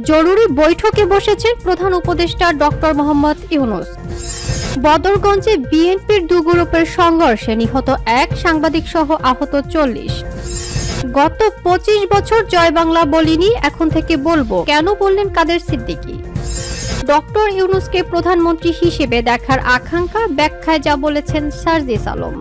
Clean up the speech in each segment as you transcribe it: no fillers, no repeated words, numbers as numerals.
জরুরি বৈঠকে বসেছেন প্রধান উপদেষ্টা ডক্টর মোহাম্মদ ইউনূস। বদরগঞ্জে বিএনপির দু গ্রুপের সংঘর্ষে নিহত এক সাংবাদিক সহ আহত ৪০। গত ২৫ বছর জয় বাংলা বলিনি, এখন থেকে বলবো, কেন বললেন কাদের সিদ্দিকী। ডক্টর ইউনূসকে প্রধানমন্ত্রী হিসেবে দেখার আকাঙ্ক্ষা ব্যাখ্যায় যা বলেছেন সার্জিস আলম।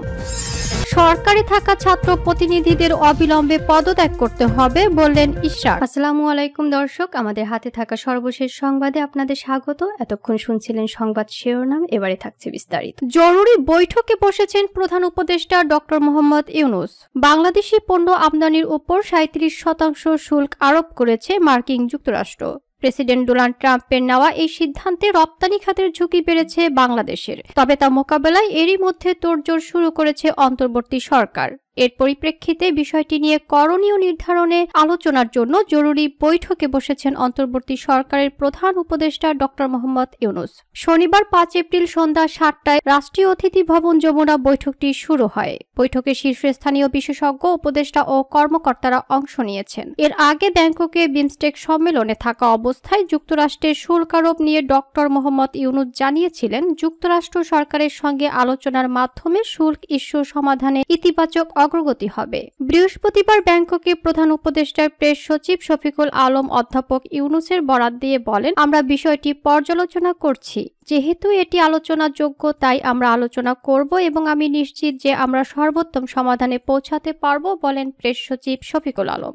সরকারে থাকা ছাত্র প্রতিনিধিদের অবিলম্বে পদত্যাগ করতে হবে বললেন ইশরাক। আসসালামু আলাইকুম দর্শক, আমাদের হাতে থাকা সর্বশেষ সংবাদে আপনাদের স্বাগত। এতক্ষণ শুনছিলেন সংবাদ শিরোনাম, এবারে থাকছে বিস্তারিত। জরুরি বৈঠকে বসেছেন প্রধান উপদেষ্টা ডক্টর মোহাম্মদ ইউনূস। বাংলাদেশি পণ্য আমদানির উপর ৩৭% শুল্ক আরোপ করেছে মার্কিন যুক্তরাষ্ট্র। প্রেসিডেন্ট ডোনাল্ড ট্রাম্পের নেওয়া এই সিদ্ধান্তে রপ্তানি খাতের ঝুঁকি বেড়েছে বাংলাদেশের, তবে তা মোকাবেলায় এরই মধ্যে তোড়জোড় শুরু করেছে অন্তর্বর্তী সরকার। এর পরিপ্রেক্ষিতে বিষয়টি নিয়ে করণীয় নির্ধারণে আলোচনার জন্য জরুরি বৈঠকে বসেছেন অন্তর্বর্তী সরকারের প্রধান উপদেষ্টা ডক্টর মোহাম্মদ ইউনূস। শনিবার ৫ এপ্রিল সন্ধ্যা ৭টায় রাষ্ট্রীয় অতিথি ভবন যমুনা বৈঠকটি শুরু হয়। বৈঠকে শীর্ষস্থানীয় বিশেষজ্ঞ, উপদেষ্টা ও কর্মকর্তারা অংশ নিয়েছেন। এর আগে ব্যাংককে বিমস্টেক সম্মেলনে থাকা অবস্থায় যুক্তরাষ্ট্রের শুল্ক আরোপ নিয়ে ডক্টর মোহাম্মদ ইউনূস জানিয়েছিলেন, যুক্তরাষ্ট্র সরকারের সঙ্গে আলোচনার মাধ্যমে শুল্ক ইস্যু সমাধানে ইতিবাচক অগ্রগতি হবে। বৃহস্পতিবার ব্যাংককে প্রধান উপদেষ্টার প্রেস সচিব শফিকুল আলম অধ্যাপক ইউনূসের বরাত দিয়ে বলেন, আমরা বিষয়টি পর্যালোচনা করছি। যেহেতু এটি আলোচনাযোগ্য, তাই আমরা আলোচনা করব এবং আমি নিশ্চিত যে আমরা সর্বোত্তম সমাধানে পৌঁছাতে পারব, বলেন প্রেস সচিব শফিকুল আলম।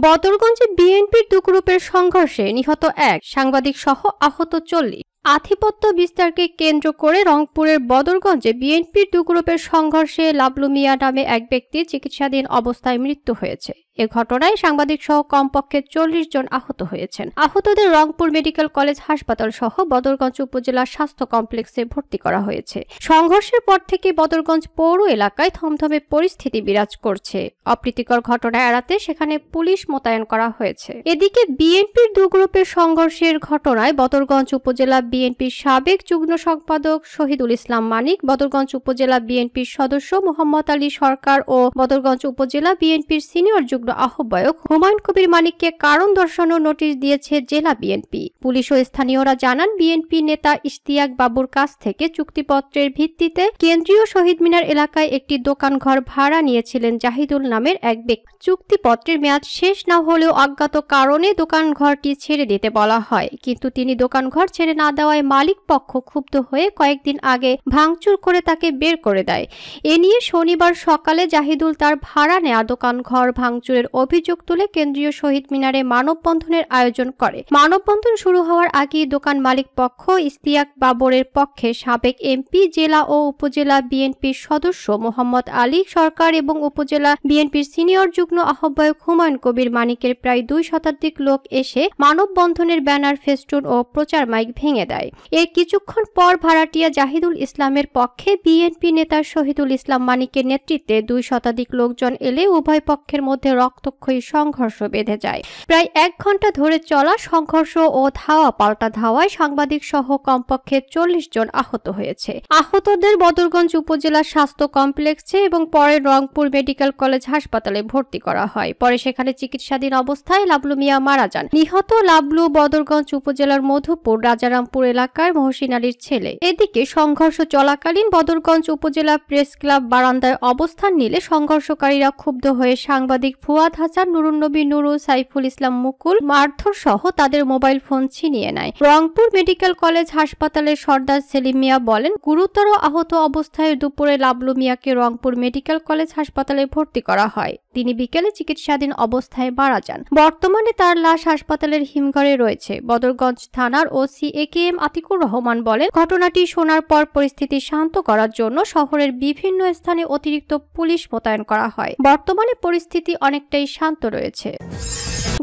বদরগঞ্জে বিএনপির দু গ্রুপের সংঘর্ষে নিহত এক সাংবাদিক সহ আহত ৪০। আধিপত্য বিস্তারকে কেন্দ্র করে রংপুরের বদরগঞ্জে বিএনপির দু গ্রুপের সংঘর্ষে লাবলু মিয়া নামে এক ব্যক্তির চিকিৎসাধীন অবস্থায় মৃত্যু হয়েছে। এ ঘটনায় সাংবাদিক সহ কমপক্ষে ৪০ জন আহত হয়েছেন। আহতদের রংপুর মেডিকেল কলেজ হাসপাতাল সহ বদরগঞ্জ উপজেলা স্বাস্থ্য কমপ্লেক্সে ভর্তি করা হয়েছে। সংঘর্ষের পর থেকে বদরগঞ্জ পৌর এলাকায় থমথমে পরিস্থিতি বিরাজ করছে। অপ্রীতিকর ঘটনা এড়াতে সেখানে পুলিশ মোতায়েন করা হয়েছে। এদিকে বিএনপির দু গ্রুপের সংঘর্ষের ঘটনায় বদরগঞ্জ উপজেলা বিএনপির সাবেক যুগ্ম সম্পাদক শহীদুল ইসলাম মানিক, বদরগঞ্জ উপজেলা বিএনপির সদস্য মোহাম্মদ আলী সরকার ও বদরগঞ্জ উপজেলা বিএনপির সিনিয়র যুগ্ম আহ্বায়ক হুমায়ুন কবির মানিককে কারণ দর্শানোর নোটিশ দিয়েছে জেলা বিএনপি। পুলিশ ও স্থানীয়রা জানান, বিএনপি নেতা ইশতিয়াক বাবুর কাছ থেকে চুক্তিপত্রের ভিত্তিতে কেন্দ্রীয় শহীদ মিনার এলাকায় একটি দোকানঘর ভাড়া নিয়েছিলেন জাহিদুল নামের এক ব্যক্তি। চুক্তিপত্রের মেয়াদ শেষ না হলেও অজ্ঞাত কারণে দোকানঘরটি ছেড়ে দিতে বলা হয়, কিন্তু তিনি দোকানঘর ছেড়ে না দেওয়ায় মালিক পক্ষ ক্ষুব্ধ হয়ে কয়েকদিন আগে ভাঙচুর করে তাকে বের করে দেয়। এ নিয়ে শনিবার সকালে জাহিদুল তার ভাড়া নেওয়া দোকানঘর ভাঙচুরের অভিযোগ তুলে কেন্দ্রীয় শহীদ মিনারে মানববন্ধনের আয়োজন করে। মানববন্ধন শুরু হওয়ার আগেই দোকান মালিক পক্ষ ইশতিয়াক বাবরের পক্ষে সাবেক এমপি, জেলা ও উপজেলা বিএনপির সদস্য মোহাম্মদ আলী সরকার এবং উপজেলা বিএনপির সিনিয়র যুগ্ম আহ্বায়ক হুমায়ুন কবির মানিকের প্রায় ২ শতাধিক লোক এসে মানববন্ধনের ব্যানার, ফেস্টুন ও প্রচার মাইক ভেঙে দেয়। এর কিছুক্ষণ পর ভাড়াটিয়া জাহিদুল ইসলামের পক্ষে বিএনপি নেতা শহীদুল ইসলাম মানিকের নেতৃত্বে ২ শতাধিক লোকজন এলে উভয় পক্ষের মধ্যে রক্তক্ষয়ী সংঘর্ষ বেঁধে যায়। প্রায় ১ ঘন্টা ধরে চলা সংঘর্ষ ও ধাওয়া পাল্টা ধাওয়ায় সাংবাদিক সহ কমপক্ষে ৪০ জন আহত হয়েছে। আহতদের বদরগঞ্জ উপজেলা স্বাস্থ্য কমপ্লেক্সে এবং পরে রংপুর মেডিকেল কলেজ হাসপাতালে ভর্তি করা হয়। পরে সেখানে চিকিৎসাধীন অবস্থায় লাবলু মিয়া মারা যান। নিহত লাবলু বদরগঞ্জ উপজেলার মধুপুর রাজারামপুর এলাকার মহসিন আলীর ছেলে। এদিকে সংঘর্ষ চলাকালীন বদরগঞ্জ উপজেলা প্রেস ক্লাব বারান্দায় অবস্থান নিলে সংঘর্ষকারীরা ক্ষুব্ধ হয়ে সাংবাদিক ফুয়াদ হাসান, নুরুন নবী নুরু, সাইফুল ইসলাম মুকুল, মারধর সহ তাদের মোবাইল ফোন ছিনিয়ে নেয়। রংপুর মেডিকেল কলেজ হাসপাতালের সর্দার সেলিম মিয়া বলেন, গুরুতর আহত অবস্থায় দুপুরে লাবলু মিয়াকে রংপুর মেডিকেল কলেজ হাসপাতালে ভর্তি করা হয়। তিনি বিকেলে চিকিৎসাধীন অবস্থায় মারা যান। বর্তমানে তার লাশ হাসপাতালের হিমঘরে রয়েছে। বদরগঞ্জ থানার ওসি AKM আতিকুর রহমান বলেন, ঘটনাটি শোনার পর পরিস্থিতি শান্ত করার জন্য শহরের বিভিন্ন স্থানে অতিরিক্ত পুলিশ মোতায়েন করা হয়। বর্তমানে পরিস্থিতি অনেকটাই শান্ত রয়েছে।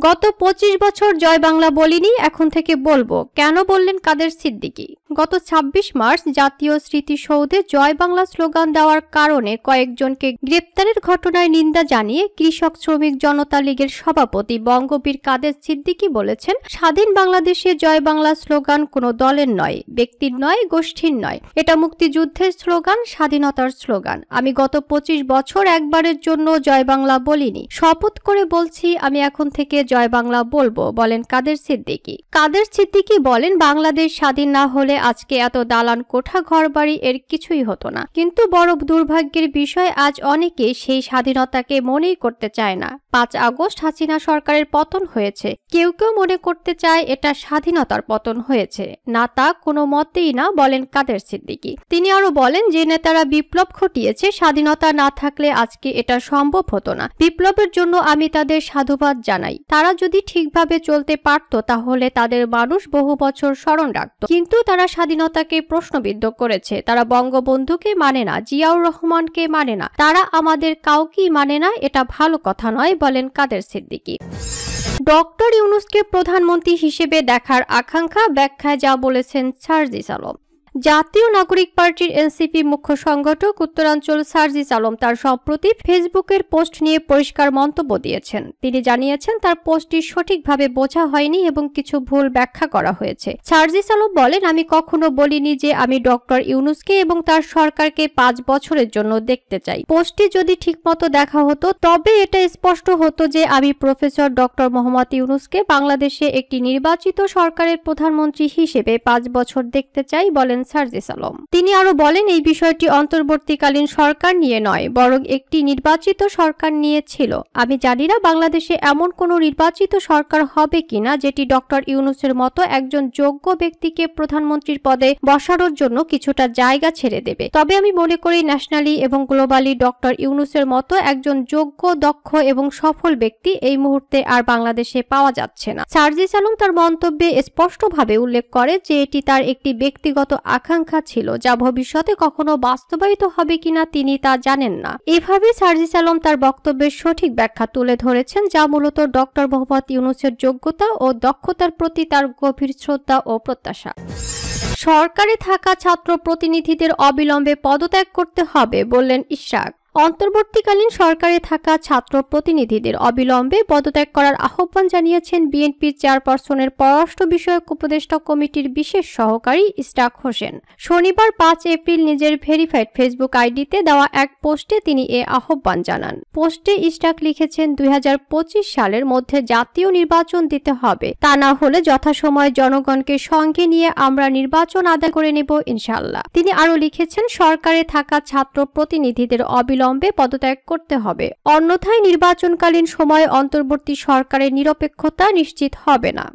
গত ২৫ বছর জয় বাংলা বলিনি, এখন থেকে বলবো, কেন বললেন কাদের সিদ্দিকী। গত ২৬ মার্চ জাতীয় স্মৃতিসৌধে জয় বাংলা স্লোগান দেওয়ার কারণে কয়েকজনকে গ্রেপ্তারের ঘটনায় নিন্দা জানিয়ে কৃষক শ্রমিক জনতা লীগের সভাপতি বঙ্গবীর কাদের সিদ্দিকী বলেছেন, স্বাধীন বাংলাদেশে জয় বাংলা স্লোগান কোনো দলের নয়, ব্যক্তির নয়, গোষ্ঠীর নয়। এটা মুক্তিযুদ্ধের স্লোগান, স্বাধীনতার স্লোগান। আমি গত ২৫ বছর একবারের জন্য জয় বাংলা বলিনি। শপথ করে বলছি, আমি এখন থেকে জয় বাংলা বলবো, বলেন কাদের সিদ্দিকী। কাদের সিদ্দিকী বলেন, বাংলাদেশ স্বাধীন না হলে আজকে এত দালান কোঠা ঘরবাড়ি এর কিছুই হতো না, কিন্তু বড় দুর্ভাগ্যের বিষয় আজ অনেকে সেই স্বাধীনতাকে মনেই করতে চায় না। 5 আগস্ট হাসিনা সরকারের পতন হয়েছে, কেউ কেউ মনে করতে চায় এটা স্বাধীনতার পতন হয়েছে, না তা কোনো মতেই না, বলেন কাদের সিদ্দিকী। তিনি আরো বলেন, যে নেতারা বিপ্লব ঘটিয়েছে, স্বাধীনতা না থাকলে আজকে এটা সম্ভব হতো না। বিপ্লবের জন্য আমি তাদের সাধুবাদ জানাই। তারা যদি ঠিকভাবে চলতে পারত তাহলে তাদের মানুষ বহু বছর স্মরণ রাখত, কিন্তু তারা স্বাধীনতাকে প্রশ্নবিদ্ধ করেছে। তারা বঙ্গবন্ধুকে মানে না, জিয়াউর রহমানকে মানে না, তারা আমাদের কাউকেই মানে না। এটা ভালো কথা নয়, বলেন কাদের সিদ্দিকী। ডক্টর ইউনূসকে প্রধানমন্ত্রী হিসেবে দেখার আকাঙ্ক্ষা ব্যাখ্যায় যা বলেছেন সার্জিস আলম। জাতীয় নাগরিক পার্টির এনসিপি মুখ্য সংগঠক উত্তরাঞ্চল সার্জিস আলম তার সম্প্রতি ফেসবুকের পোস্ট নিয়ে পরিষ্কার মন্তব্য দিয়েছেন। তিনি জানিয়েছেন তার পোস্টটি সঠিকভাবে বোঝা হয়নি এবং কিছু ভুল ব্যাখ্যা করা হয়েছে। সার্জিস আলম বলেন, আমি কখনো বলিনি যে আমি ডক্টর ইউনূসকে এবং তার সরকারকে 5 বছরের জন্য দেখতে চাই। পোস্টটি যদি ঠিকমতো দেখা হতো তবে এটা স্পষ্ট হতো যে আমি প্রফেসর ডক্টর মোহাম্মদ ইউনূসকে বাংলাদেশে একটি নির্বাচিত সরকারের প্রধানমন্ত্রী হিসেবে 5 বছর দেখতে চাই, বলেন সার্জিস আলম। তিনি আরো বলেন, এই বিষয়টি অন্তর্বর্তীকালীন সরকার নিয়ে নয়, বরং একটি নির্বাচিত সরকার নিয়ে ছিল। আমি জানি না বাংলাদেশে এমন কোনো নির্বাচিত সরকার হবে কিনা যেটি ডক্টর ইউনূসের মতো একজন যোগ্য ব্যক্তিকে প্রধানমন্ত্রীর পদে বসানোর জন্য কিছুটা জায়গা ছেড়ে দেবে। তবে আমি মনে করি ন্যাশনালি এবং গ্লোবালি ডক্টর ইউনূসের মতো একজন যোগ্য, দক্ষ এবং সফল ব্যক্তি এই মুহূর্তে আর বাংলাদেশে পাওয়া যাচ্ছে না। সার্জিস আলম তার মন্তব্যে স্পষ্টভাবে উল্লেখ করে যে এটি তার একটি ব্যক্তিগত আকাঙ্ক্ষা ছিল, যা ভবিষ্যতে কখনো বাস্তবায়িত হবে কিনা তিনি তা জানেন না। এভাবে সার্জিস আলম তার বক্তব্যের সঠিক ব্যাখ্যা তুলে ধরেছেন, যা মূলত ডক্টর মোহাম্মদ ইউনূসের যোগ্যতা ও দক্ষতার প্রতি তার গভীর শ্রদ্ধা ও প্রত্যাশা। সরকারে থাকা ছাত্র প্রতিনিধিদের অবিলম্বে পদত্যাগ করতে হবে, বললেন ইশরাক। অন্তর্বর্তীকালীন সরকারে থাকা ছাত্র প্রতিনিধিদের অবিলম্বে পদত্যাগ করার আহ্বান জানিয়েছেন বিএনপির চেয়ারপারসনের পররাষ্ট্র বিষয়ক উপদেষ্টা কমিটির বিশেষ সহকারী ইশরাক হোসেন। শনিবার 5 এপ্রিল নিজের ভেরিফাইড ফেসবুক আইডিতে দেওয়া এক পোস্টে তিনি এ আহ্বান জানান। পোস্টে ইশরাক লিখেছেন, 2025 সালের মধ্যে জাতীয় নির্বাচন দিতে হবে, তা না হলে যথাসময়ে জনগণকে সঙ্গে নিয়ে আমরা নির্বাচন আদায় করে নেব ইনশাআল্লাহ। তিনি আরো লিখেছেন, সরকারে থাকা ছাত্র প্রতিনিধিদের অবিলম্বে পদত্যাগ করতে হবে, অন্যথায় নির্বাচনকালীন সময়ে অন্তর্বর্তী সরকারের নিরপেক্ষতা নিশ্চিত হবে না।